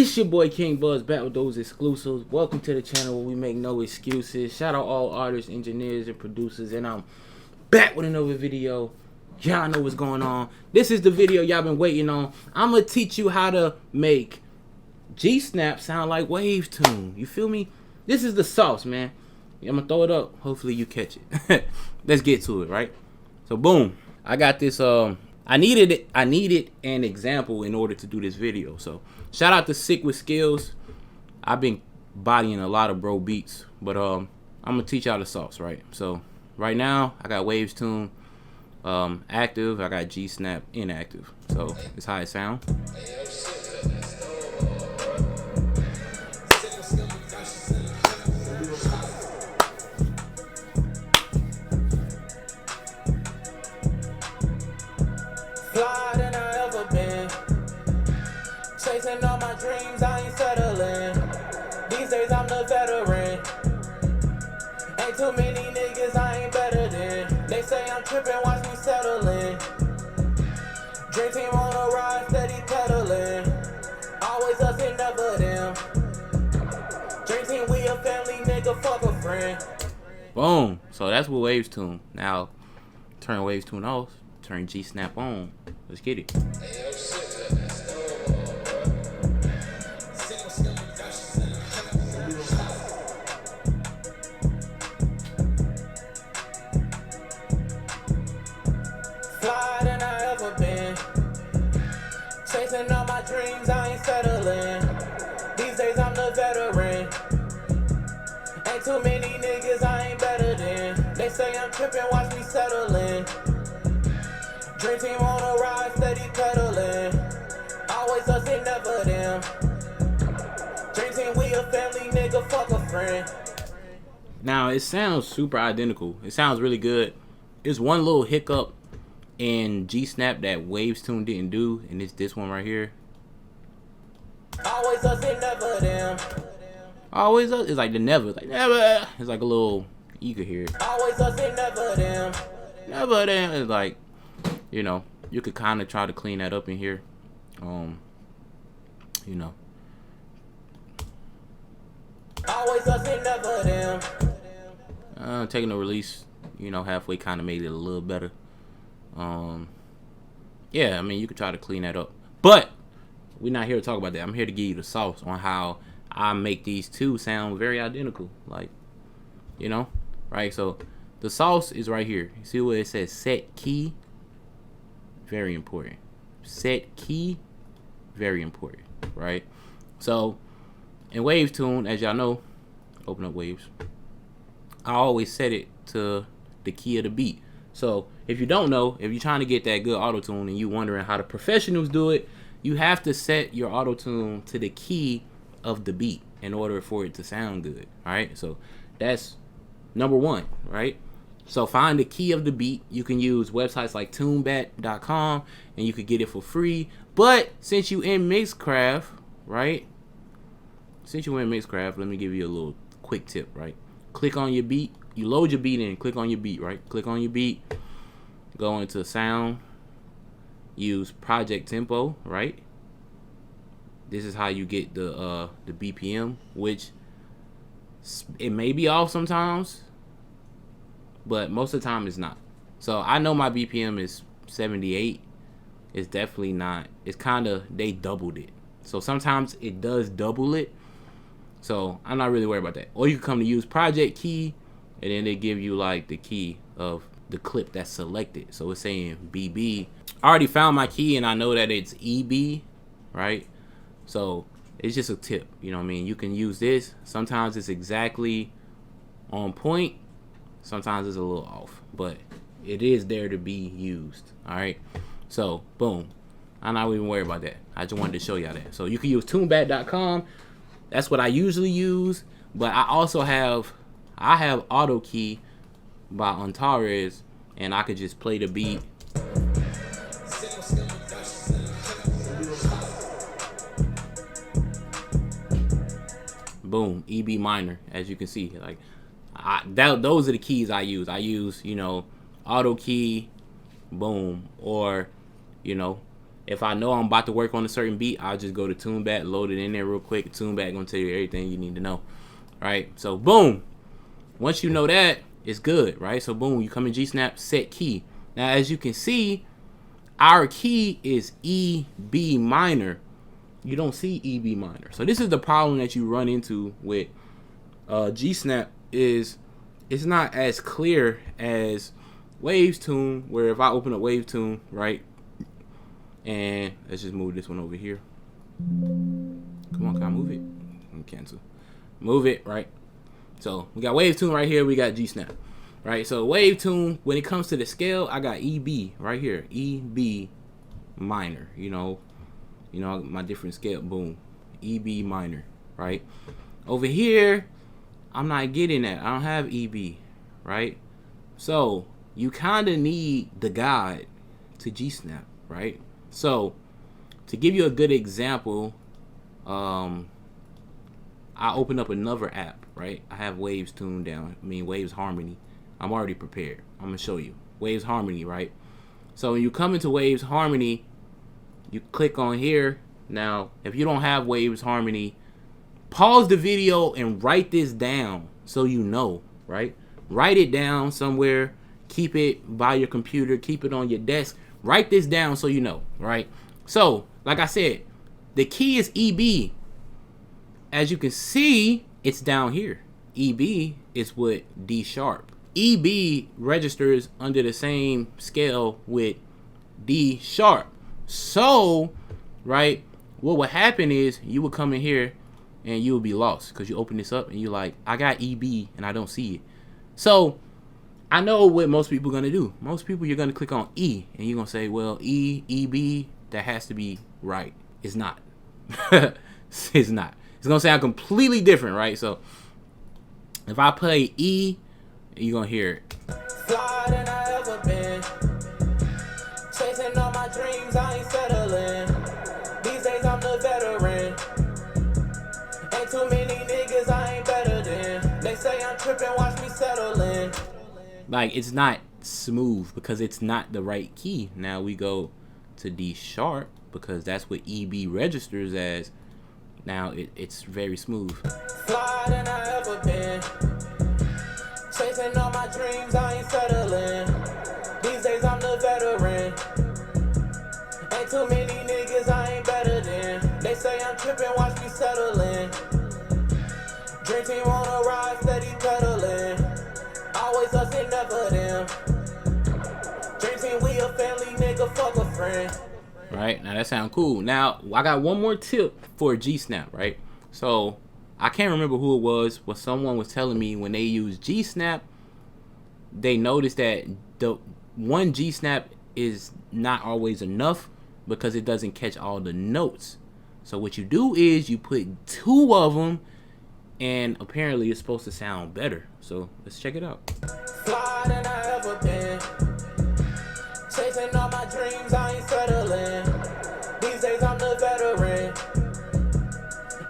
It's your boy King Buzz back with those exclusives. Welcome to the channel where we make no excuses. Shout out all artists, engineers, and producers. And I'm back with another video. Y'all know what's going on. This is the video y'all been waiting on. I'm going to teach you how to make Gsnap sound like Wave Tune. You feel me? This is the sauce, man. I'm going to throw it up. Hopefully you catch it. Let's get to it, right? So boom. I got this I needed an example in order to do this video. So shout out to Sick with Skills. I've been bodying a lot of bro beats, but I'm gonna teach y'all the sauce, right? So right now I got Waves Tune active, I got Gsnap inactive. So it's how it sound. Fly than I ever been. Chasing all my dreams, I ain't settling. These days I'm the veteran. Ain't too many niggas I ain't better than. They say I'm tripping, watch me settling. Dream team on a ride, steady pedaling. Always us and never them. Dream team, we a family, nigga, fuck a friend. Boom. So that's what Waves Tune. Now turn Waves Tune off. Turn Gsnap on. Let's get it. Fly than I ever been. Chasing all my dreams, I ain't settling. These days I'm the veteran. Ain't too many niggas I ain't better than. They say I'm tripping, watch me settling. Dream team on a ride, steady pedaling. Always us and never them. Dream team, we a family, nigga, fuck a friend. Now it sounds super identical. It sounds really good. It's one little hiccup in Gsnap that Waves Tune didn't do, and it's this one right here. Always us and never them. Always us. It's like the never. It's like never. It's like a little. You could hear it. Always us and never them. Never them. It's like, you know, you could kind of try to clean that up in here. You know. Always us and never them. Taking the release, you know, halfway kind of made it a little better. Yeah, I mean, you could try to clean that up. But we're not here to talk about that. I'm here to give you the sauce on how I make these two sound very identical. Like, you know, right? So the sauce is right here. You see where it says set key? Very important. Set key, very important, right? So in Waves Tune, as y'all know, open up Waves, I always set it to the key of the beat. So if you don't know, if you're trying to get that good auto tune and you wondering how the professionals do it, you have to set your auto tune to the key of the beat in order for it to sound good. All right, so that's number one, right? So find the key of the beat. You can use websites like tunebat.com and you could get it for free. But since you in Mixcraft, right? Since you in Mixcraft, let me give you a little quick tip, right? Click on your beat. You load your beat in. Click on your beat, right? Click on your beat. Go into sound. Use project tempo, right? This is how you get the BPM, which it may be off sometimes, but most of the time it's not. So I know my BPM is 78. It's definitely not. It's kind of, they doubled it. So sometimes it does double it. So I'm not really worried about that. Or you can come to use project key, and then they give you like the key of the clip that's selected. So it's saying BB. I already found my key and I know that it's EB, right? So it's just a tip, you know what I mean? You can use this. Sometimes it's exactly on point. Sometimes it's a little off, but it is there to be used, all right? So boom, I'm not even worried about that. I just wanted to show y'all that. So you can use tunebat.com. That's what I usually use, but I also have auto key by Antares, and I could just play the beat. Boom, EB minor, as you can see. Like, those are the keys I use. I use, you know, auto key, boom, or, you know, If I know I'm about to work on a certain beat, I'll just go to TuneBat, load it in there real quick. TuneBat gonna tell you everything you need to know, right? So boom, once you know that, it's good, right? So boom, you come in Gsnap, set key. Now as you can see, our key is E B minor. You don't see E B minor. So this is the problem that you run into with Gsnap, is it's not as clear as Waves Tune, where if I open up Wave Tune, right, and let's just move this one over here. Come on, can I move it? Cancel. Move it, right? So we got Wave Tune right here. We got Gsnap, right? So Wave Tune, when it comes to the scale, I got EB right here, EB minor. You know my different scale. Boom, EB minor, right? Over here, I'm not getting that. I don't have EB, right? So you kind of need the guide to Gsnap, right? So to give you a good example, I open up another app, right? I have Waves tuned down. I mean Waves Harmony. I'm already prepared. I'm gonna show you Waves Harmony, right? So when you come into Waves Harmony, you click on here. Now, if you don't have Waves Harmony, pause the video and write this down so you know, right? Write it down somewhere. Keep it by your computer. Keep it on your desk. Write this down so you know, right? So, like I said, the key is EB. As you can see, it's down here. EB is with D sharp. EB registers under the same scale with D sharp. So, right, what would happen is you would come in here and you would be lost because you open this up and you're like, I got EB and I don't see it. So, I know what most people are going to do. Most people, you're going to click on E and you're going to say, well, EB, that has to be right. It's not. It's not. It's going to sound completely different, right? So if I play E, you're going to hear it. Fly than I ever been. Chasing all my dreams, I ain't settling. These days I'm the veteran. Ain't too many niggas I ain't better than. They say I'm tripping, watch me settle in. Like, it's not smooth because it's not the right key. Now we go to D sharp because that's what EB registers as. Now it's very smooth. Fly than I ever been. Chasing all my dreams, I ain't settling. These days I'm the veteran. Ain't too many niggas I ain't better than. They say I'm tripping, watch me settle in. Dream team on a ride, steady pedaling. Always us and never them. Dream team, we a family, nigga, fuck a friend. Right, now that sounds cool. Now I got one more tip for Gsnap, right? So I can't remember who it was, but someone was telling me when they use Gsnap, they noticed that the one Gsnap is not always enough because it doesn't catch all the notes. So what you do is you put two of them, and apparently it's supposed to sound better. So let's check it out. Fly than I ever been. Chasing all my dreams, I ain't settling. These days I'm the veteran.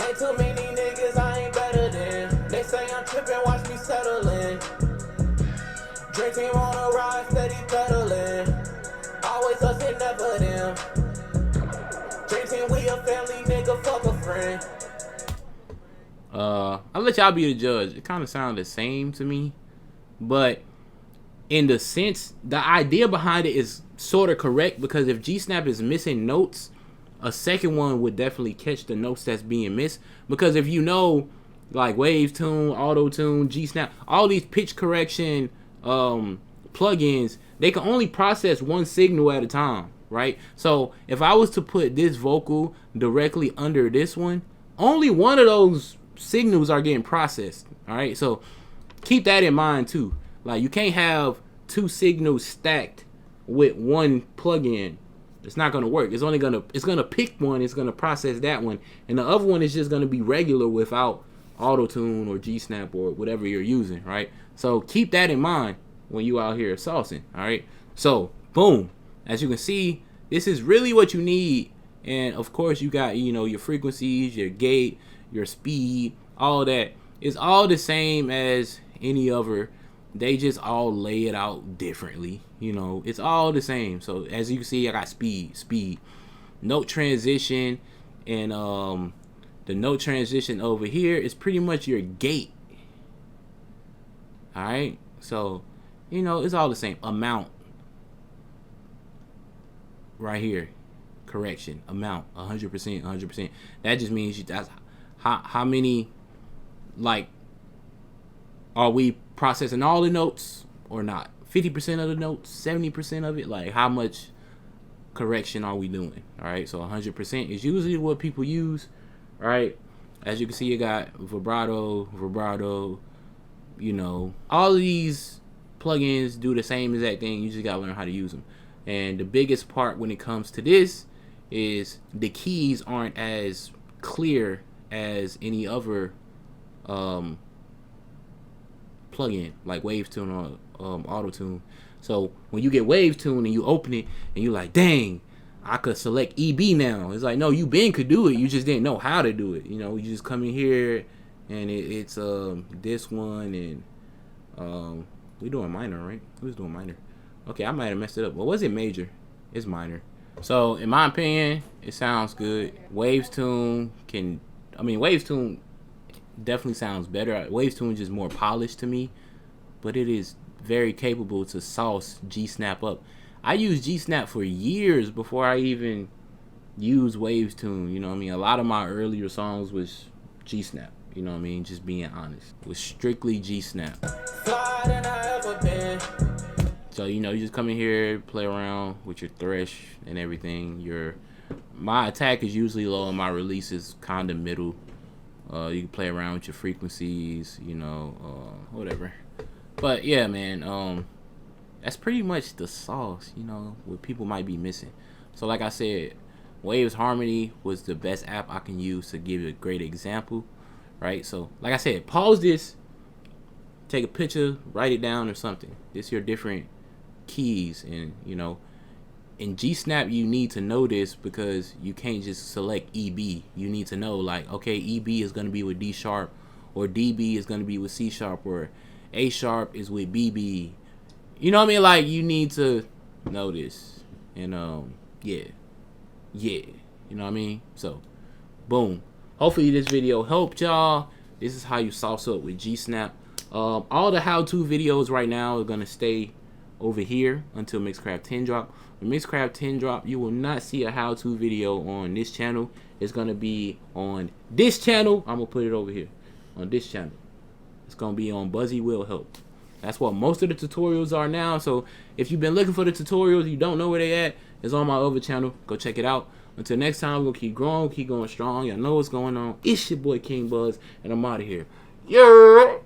Ain't too many niggas I ain't better than. They say I'm tripping, watch me settle in. Dream team on a ride, steady pedaling. Always us and never them. Dream team, we a family, nigga, fuck a friend. I'll let y'all be the judge. It kind of sounds the same to me, but in the sense, the idea behind it is sort of correct, because if Gsnap is missing notes, a second one would definitely catch the notes that's being missed. Because if you know, like Waves Tune, Auto Tune, Gsnap, all these pitch correction plugins, they can only process one signal at a time, right? So if I was to put this vocal directly under this one, only one of those signals are getting processed. All right, so keep that in mind too. Like, you can't have two signals stacked with one plugin. It's not gonna work. It's gonna pick one. It's gonna process that one, and the other one is just gonna be regular without auto tune or Gsnap or whatever you're using, right? So keep that in mind when you out here saucing. All right. So boom, as you can see, this is really what you need. And of course, you got, you know, your frequencies, your gate, your speed, all that is all the same as any other. They just all lay it out differently. You know, it's all the same. So as you can see, I got speed. note transition, and the note transition over here is pretty much your gate. All right, so you know it's all the same amount right here. Correction, amount 100%, 100%. That just means that's how many, like, are we processing all the notes or not? 50% of the notes, 70% of it, like how much correction are we doing? All right, so 100% is usually what people use. All right, as you can see, you got vibrato, you know, all of these plugins do the same exact thing. You just gotta learn how to use them. And the biggest part when it comes to this is the keys aren't as clear as any other plugin like Wavetune or Auto-Tune. So when you get Wavetune and you open it and you're like, dang, I could select EB now. It's like, no, you been could do it. You just didn't know how to do it. You know, you just come in here and it's this one, and we doing minor, right? Who's doing minor? Okay, I might have messed it up. Well, was it major? It's minor. So in my opinion, it sounds good. Wavetune definitely sounds better. Wavetune is just more polished to me, but it is very capable to sauce Gsnap up. I used Gsnap for years before I even used Wavetune. You know what I mean? A lot of my earlier songs was Gsnap. You know what I mean? Just being honest. It was strictly Gsnap. So, you know, you just come in here, play around with your thresh and everything. My attack is usually low and my release is kind of middle. You can play around with your frequencies, you know, whatever. But yeah, man, that's pretty much the sauce, you know, what people might be missing. So like I said, Waves Harmony was the best app I can use to give you a great example, right? So like I said, pause this, take a picture, write it down or something. This is your different keys, and you know, in Gsnap you need to know this because you can't just select EB. You need to know, like, okay, EB is going to be with D sharp, or DB is going to be with C sharp, or A sharp is with BB. You know what I mean? Like, you need to know this. And yeah, you know what I mean? So boom, hopefully this video helped y'all. This is how you sauce up with Gsnap. All the how-to videos right now are gonna stay over here until Mixcraft 10 drop. When Mixcraft 10 drop, you will not see a how-to video on this channel. It's gonna be on this channel. I'm gonna put it over here on this channel. It's gonna be on Buzzy Will Help. That's what most of the tutorials are now. So if you've been looking for the tutorials, you don't know where they at, it's on my other channel. Go check it out. Until next time, we'll keep growing, keep going strong. Y'all know what's going on. It's your boy King Buzz, and I'm out of here. Yeah.